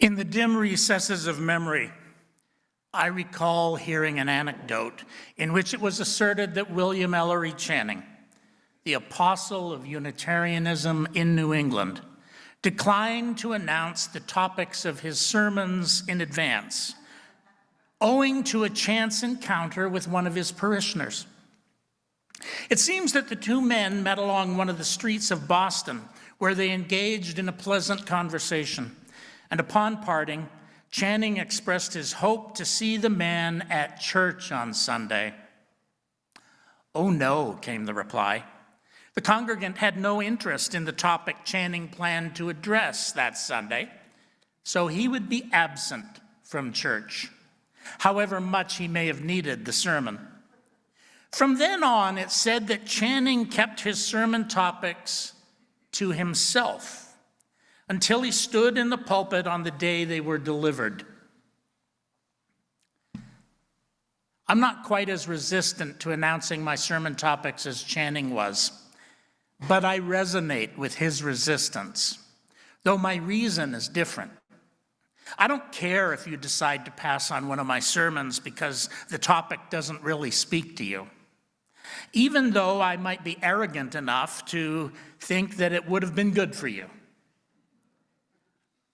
In the dim recesses of memory, I recall hearing an anecdote in which it was asserted that William Ellery Channing, the apostle of Unitarianism in New England, declined to announce the topics of his sermons in advance, owing to a chance encounter with one of his parishioners. It seems that the two men met along one of the streets of Boston, where they engaged in a pleasant conversation. And upon parting, Channing expressed his hope to see the man at church on Sunday. "Oh no," came the reply. The congregant had no interest in the topic Channing planned to address that Sunday, so he would be absent from church, however much he may have needed the sermon. From then on, it's said that Channing kept his sermon topics to himself until he stood in the pulpit on the day they were delivered. I'm not quite as resistant to announcing my sermon topics as Channing was, but I resonate with his resistance, though my reason is different. I don't care if you decide to pass on one of my sermons because the topic doesn't really speak to you, even though I might be arrogant enough to think that it would have been good for you.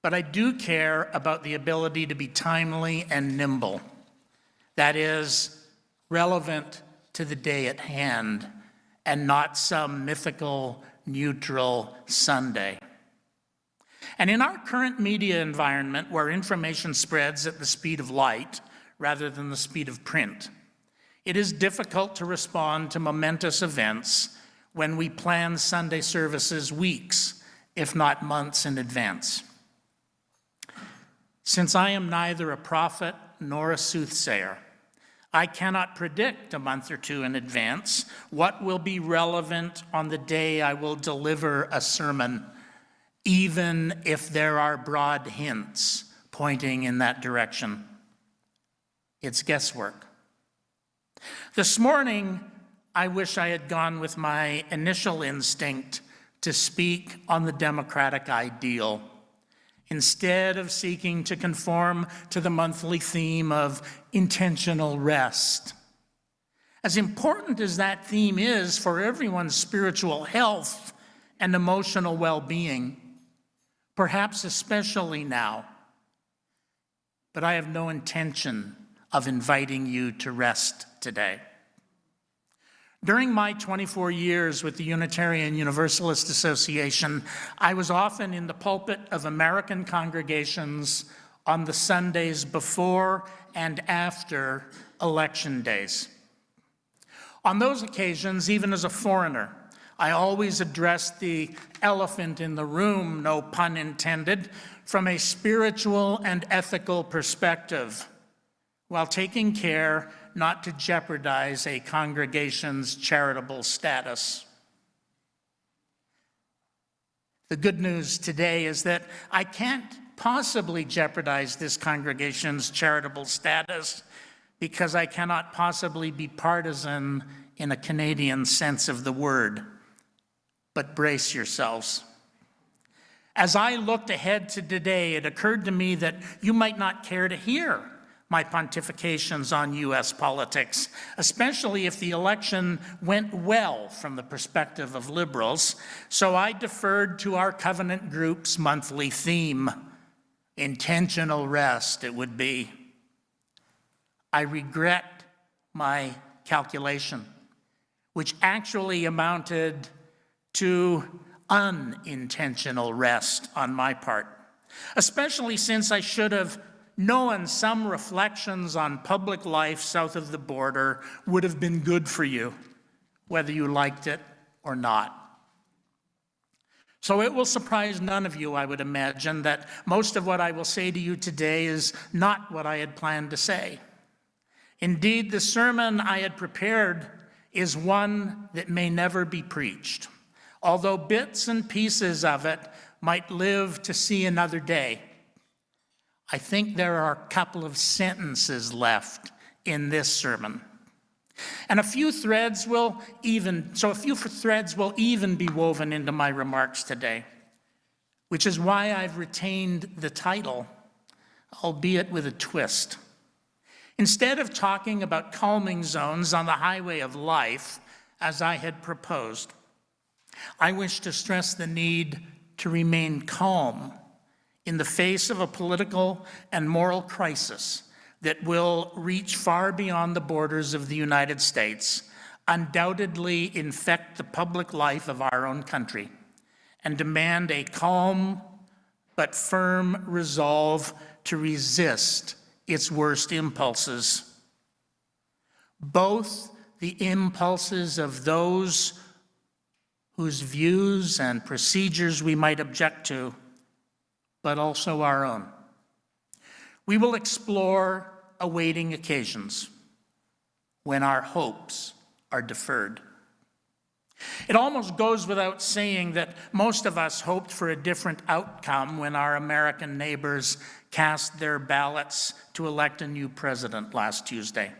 But I do care about the ability to be timely and nimble. That is, relevant to the day at hand and not some mythical, neutral Sunday. And in our current media environment, where information spreads at the speed of light rather than the speed of print, it is difficult to respond to momentous events when we plan Sunday services weeks, if not months in advance. Since I am neither a prophet nor a soothsayer, I cannot predict a month or two in advance what will be relevant on the day I will deliver a sermon, even if there are broad hints pointing in that direction. It's guesswork. This morning, I wish I had gone with my initial instinct to speak on the democratic ideal, instead of seeking to conform to the monthly theme of intentional rest. As important as that theme is for everyone's spiritual health and emotional well-being, perhaps especially now, but I have no intention of inviting you to rest today. During my 24 years with the Unitarian Universalist Association, I was often in the pulpit of American congregations on the Sundays before and after election days. On those occasions, even as a foreigner, I always addressed the elephant in the room, no pun intended, from a spiritual and ethical perspective, while taking care not to jeopardize a congregation's charitable status. The good news today is that I can't possibly jeopardize this congregation's charitable status because I cannot possibly be partisan in a Canadian sense of the word. But brace yourselves. As I looked ahead to today, it occurred to me that you might not care to hear my pontifications on U.S. politics, especially if the election went well from the perspective of liberals. So I deferred to our covenant group's monthly theme. Intentional rest, it would be. I regret my calculation, which actually amounted to unintentional rest on my part, especially since I should have known some reflections on public life south of the border would have been good for you, whether you liked it or not. So it will surprise none of you, I would imagine, that most of what I will say to you today is not what I had planned to say. Indeed, the sermon I had prepared is one that may never be preached, although bits and pieces of it might live to see another day. I think there are a couple of sentences left in this sermon. And a few threads will even be woven into my remarks today, which is why I've retained the title, albeit with a twist. Instead of talking about calming zones on the highway of life, as I had proposed, I wish to stress the need to remain calm in the face of a political and moral crisis that will reach far beyond the borders of the United States, undoubtedly infect the public life of our own country, and demand a calm but firm resolve to resist its worst impulses. Both the impulses of those whose views and procedures we might object to, but also our own. We will explore awaiting occasions when our hopes are deferred. It almost goes without saying that most of us hoped for a different outcome when our American neighbors cast their ballots to elect a new president last Tuesday.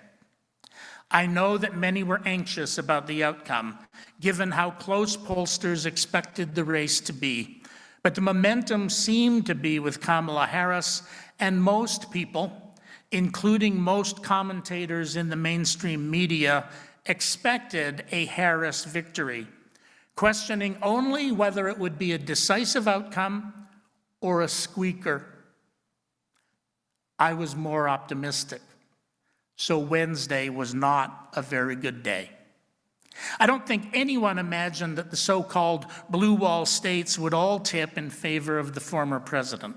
I know that many were anxious about the outcome, given how close pollsters expected the race to be. But the momentum seemed to be with Kamala Harris, and most people, including most commentators in the mainstream media, expected a Harris victory, questioning only whether it would be a decisive outcome or a squeaker. I was more optimistic, so Wednesday was not a very good day. I don't think anyone imagined that the so-called blue wall states would all tip in favor of the former president.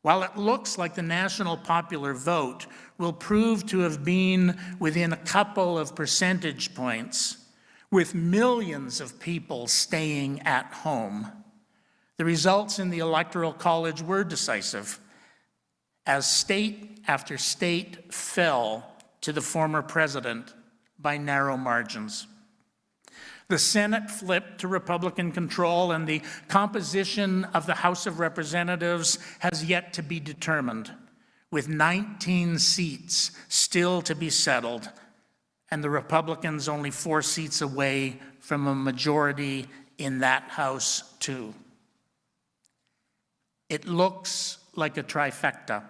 While it looks like the national popular vote will prove to have been within a couple of percentage points, with millions of people staying at home, the results in the Electoral College were decisive, as state after state fell to the former president by narrow margins. The Senate flipped to Republican control, and the composition of the House of Representatives has yet to be determined, with 19 seats still to be settled, and the Republicans only 4 seats away from a majority in that House, too. It looks like a trifecta,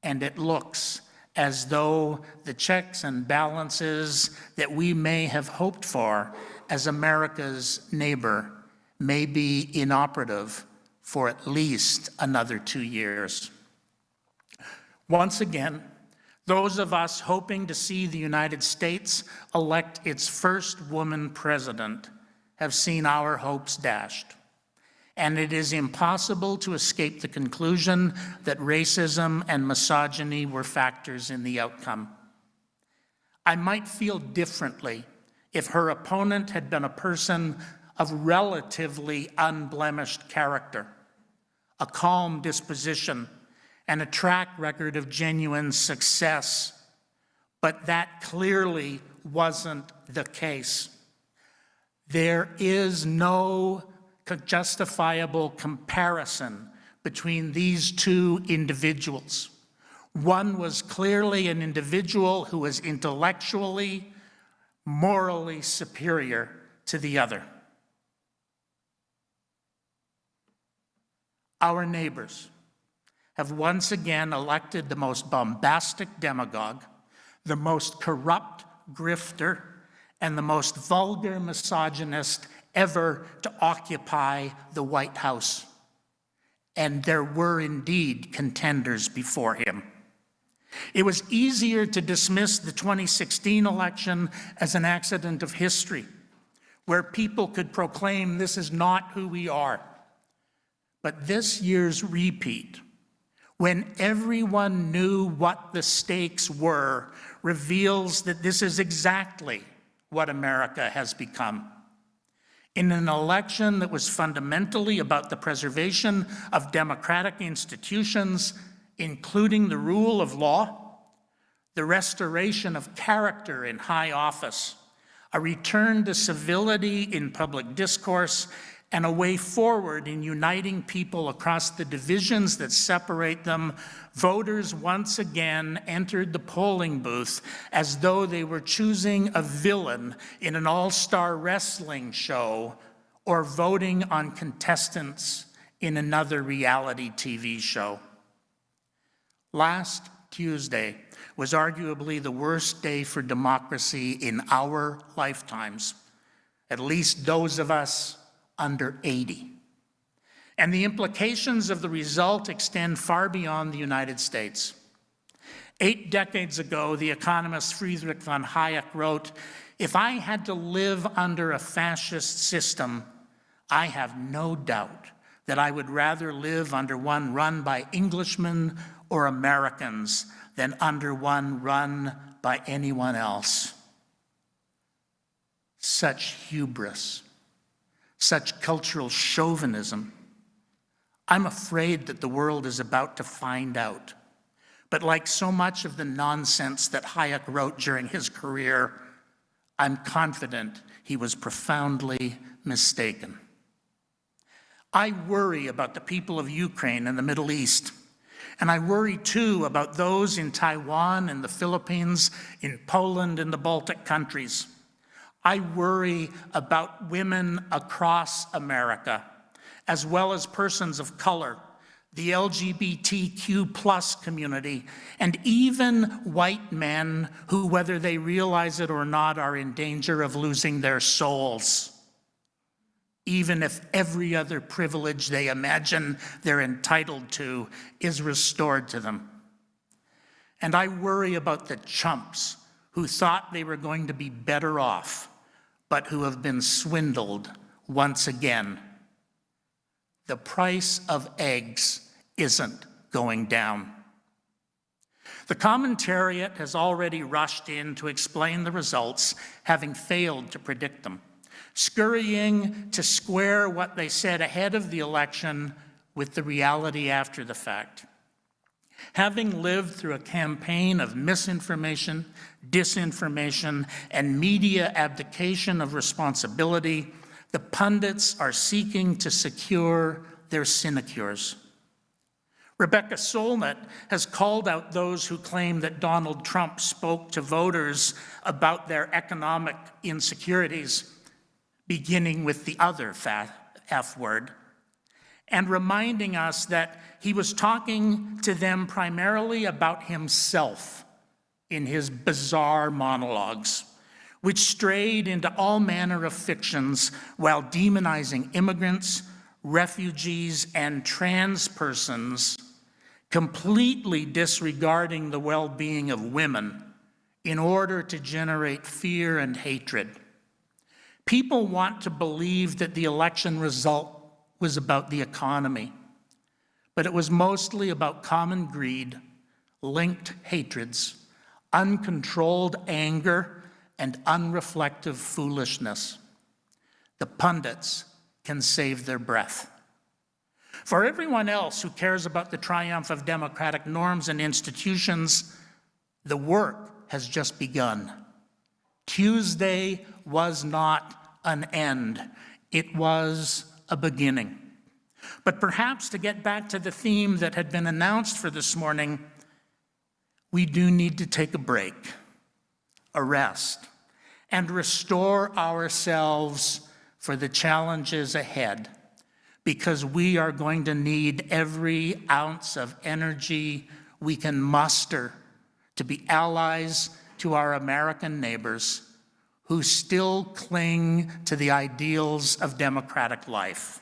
and it looks as though the checks and balances that we may have hoped for as America's neighbor may be inoperative for at least another 2 years. Once again, those of us hoping to see the United States elect its first woman president have seen our hopes dashed. And it is impossible to escape the conclusion that racism and misogyny were factors in the outcome. I might feel differently if her opponent had been a person of relatively unblemished character, a calm disposition, and a track record of genuine success. But that clearly wasn't the case. There is no justifiable comparison between these two individuals. One was clearly an individual who was intellectually, morally superior to the other. Our neighbors have once again elected the most bombastic demagogue, the most corrupt grifter, and the most vulgar misogynist ever to occupy the White House. And there were indeed contenders before him. It was easier to dismiss the 2016 election as an accident of history, where people could proclaim this is not who we are. But this year's repeat, when everyone knew what the stakes were, reveals that this is exactly what America has become. In an election that was fundamentally about the preservation of democratic institutions, including the rule of law, the restoration of character in high office, a return to civility in public discourse, and a way forward in uniting people across the divisions that separate them, voters once again entered the polling booth as though they were choosing a villain in an all-star wrestling show or voting on contestants in another reality TV show. Last Tuesday was arguably the worst day for democracy in our lifetimes, at least those of us under 80. And the implications of the result extend far beyond the United States. 8 decades ago, the economist Friedrich von Hayek wrote, "If I had to live under a fascist system, I have no doubt that I would rather live under one run by Englishmen or Americans than under one run by anyone else." Such hubris, such cultural chauvinism. I'm afraid that the world is about to find out. But like so much of the nonsense that Hayek wrote during his career, I'm confident he was profoundly mistaken. I worry about the people of Ukraine and the Middle East. And I worry too about those in Taiwan and the Philippines, in Poland and the Baltic countries. I worry about women across America, as well as persons of color, the LGBTQ+ community, and even white men who, whether they realize it or not, are in danger of losing their souls, even if every other privilege they imagine they're entitled to is restored to them. And I worry about the chumps who thought they were going to be better off, but who have been swindled once again. The price of eggs isn't going down. The commentariat has already rushed in to explain the results, having failed to predict them, scurrying to square what they said ahead of the election with the reality after the fact. Having lived through a campaign of misinformation, disinformation, and media abdication of responsibility, the pundits are seeking to secure their sinecures. Rebecca Solnit has called out those who claim that Donald Trump spoke to voters about their economic insecurities, beginning with the other F word, and reminding us that he was talking to them primarily about himself in his bizarre monologues, which strayed into all manner of fictions while demonizing immigrants, refugees, and trans persons, completely disregarding the well-being of women in order to generate fear and hatred. People want to believe that the election result was about the economy, but it was mostly about common greed, linked hatreds, uncontrolled anger, and unreflective foolishness. The pundits can save their breath. For everyone else who cares about the triumph of democratic norms and institutions, the work has just begun. Tuesday was not an end. It was a beginning. But perhaps to get back to the theme that had been announced for this morning, we do need to take a break, a rest, and restore ourselves for the challenges ahead, because we are going to need every ounce of energy we can muster to be allies to our American neighbors who still cling to the ideals of democratic life.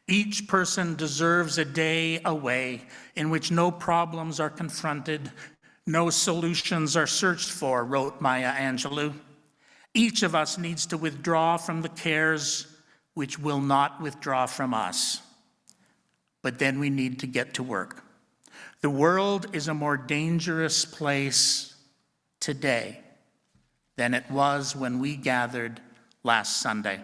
Each person deserves a day away in which no problems are confronted, no solutions are searched for, wrote Maya Angelou. Each of us needs to withdraw from the cares which will not withdraw from us. But then we need to get to work. The world is a more dangerous place today than it was when we gathered last Sunday.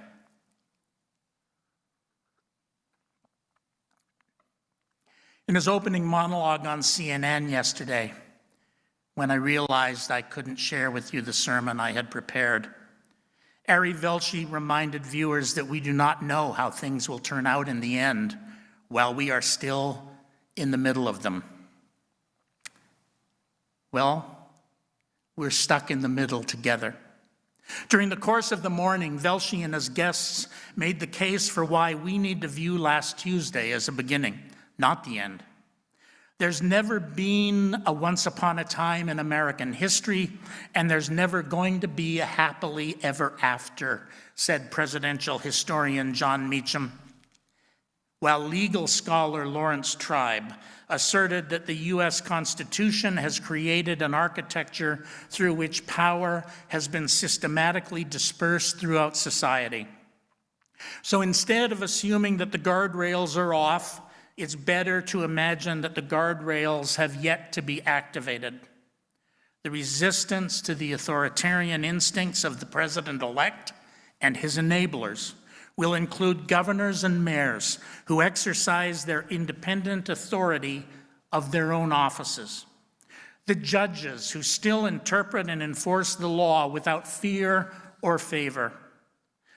In his opening monologue on CNN yesterday, when I realized I couldn't share with you the sermon I had prepared, Ari Velshi reminded viewers that we do not know how things will turn out in the end while we are still in the middle of them. Well, we're stuck in the middle together. During the course of the morning, Velshi and his guests made the case for why we need to view last Tuesday as a beginning, not the end. There's never been a once upon a time in American history, and there's never going to be a happily ever after, said presidential historian John Meacham. While legal scholar Lawrence Tribe asserted that the U.S. Constitution has created an architecture through which power has been systematically dispersed throughout society. So instead of assuming that the guardrails are off, it's better to imagine that the guardrails have yet to be activated. The resistance to the authoritarian instincts of the president-elect and his enablers will include governors and mayors who exercise their independent authority of their own offices. The judges who still interpret and enforce the law without fear or favor.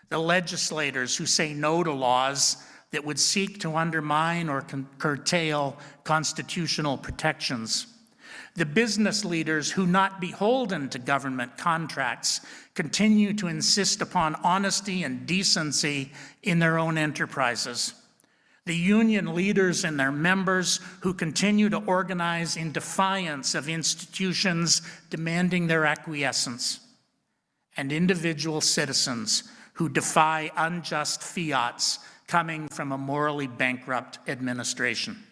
The legislators who say no to laws that would seek to undermine or curtail constitutional protections. The business leaders who, not beholden to government contracts, continue to insist upon honesty and decency in their own enterprises. The union leaders and their members who continue to organize in defiance of institutions demanding their acquiescence. And individual citizens who defy unjust fiats coming from a morally bankrupt administration.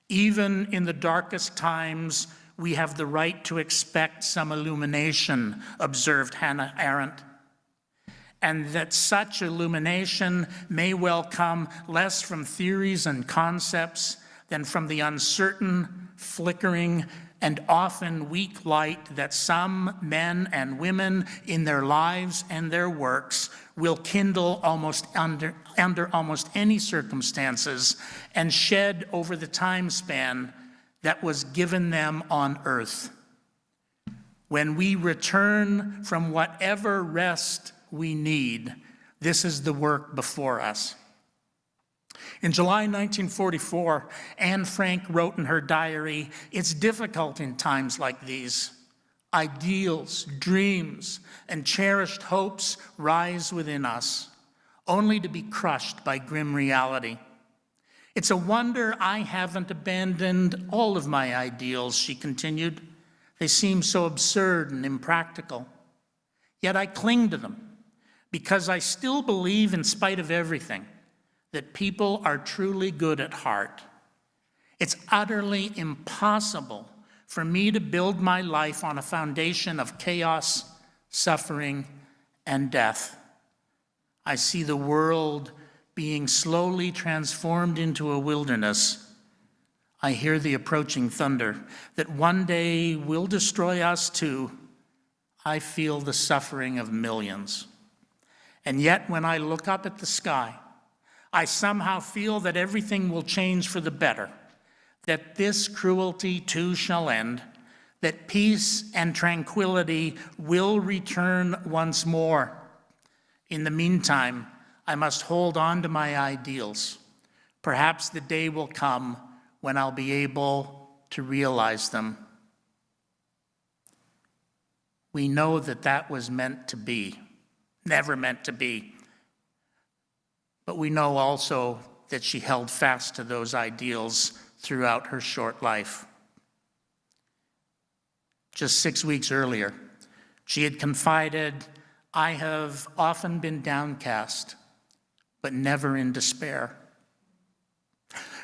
Even in the darkest times, we have the right to expect some illumination, observed Hannah Arendt, and that such illumination may well come less from theories and concepts than from the uncertain, flickering, and often weak light that some men and women in their lives and their works will kindle under almost any circumstances and shed over the time span that was given them on earth. When we return from whatever rest we need, this is the work before us. In July 1944, Anne Frank wrote in her diary, "It's difficult in times like these. Ideals, dreams, and cherished hopes rise within us, only to be crushed by grim reality. It's a wonder I haven't abandoned all of my ideals," she continued. "They seem so absurd and impractical. Yet I cling to them because I still believe, in spite of everything, that people are truly good at heart. It's utterly impossible for me to build my life on a foundation of chaos, suffering, and death. I see the world being slowly transformed into a wilderness. I hear the approaching thunder that one day will destroy us too. I feel the suffering of millions. And yet when I look up at the sky, I somehow feel that everything will change for the better, that this cruelty too shall end, that peace and tranquility will return once more. In the meantime, I must hold on to my ideals. Perhaps the day will come when I'll be able to realize them." We know that that was meant to be, never meant to be. But we know also that she held fast to those ideals throughout her short life. Just 6 weeks earlier, she had confided, "I have often been downcast, but never in despair."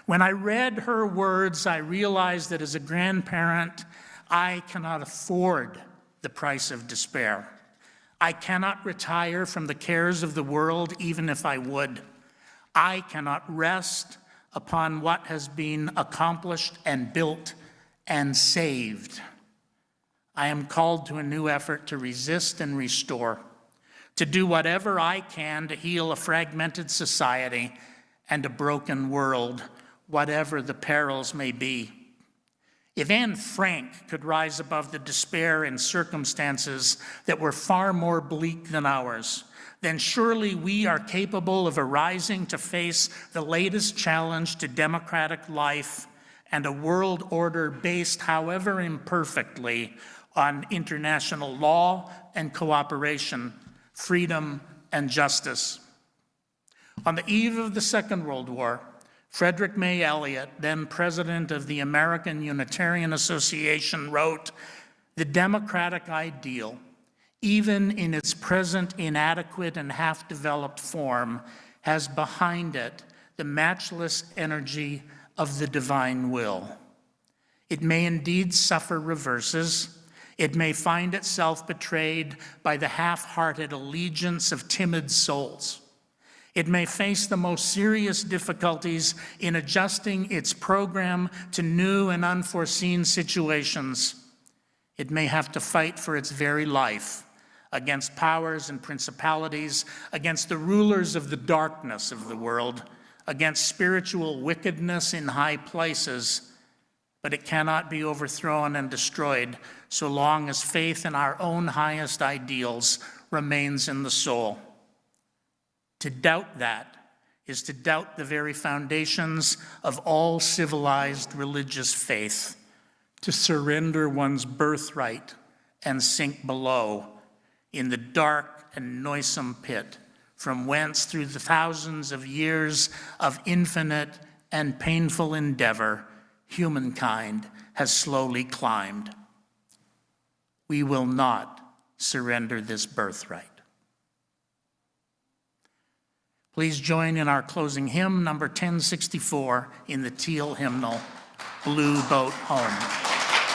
When I read her words, I realized that as a grandparent, I cannot afford the price of despair. I cannot retire from the cares of the world, even if I would. I cannot rest upon what has been accomplished and built and saved. I am called to a new effort to resist and restore, to do whatever I can to heal a fragmented society and a broken world, whatever the perils may be. If Anne Frank could rise above the despair in circumstances that were far more bleak than ours, then surely we are capable of arising to face the latest challenge to democratic life and a world order based, however imperfectly, on international law and cooperation, freedom and justice. On the eve of the Second World War, Frederick May Elliott, then president of the American Unitarian Association, wrote, "The democratic ideal, even in its present inadequate and half-developed form, has behind it the matchless energy of the divine will. It may indeed suffer reverses. It may find itself betrayed by the half-hearted allegiance of timid souls. It may face the most serious difficulties in adjusting its program to new and unforeseen situations. It may have to fight for its very life against powers and principalities, against the rulers of the darkness of the world, against spiritual wickedness in high places, but it cannot be overthrown and destroyed so long as faith in our own highest ideals remains in the soul. To doubt that is to doubt the very foundations of all civilized religious faith, to surrender one's birthright and sink below in the dark and noisome pit from whence through the thousands of years of infinite and painful endeavor, humankind has slowly climbed. We will not surrender this birthright." Please join in our closing hymn, number 1064, in the teal hymnal, "Blue Boat Home."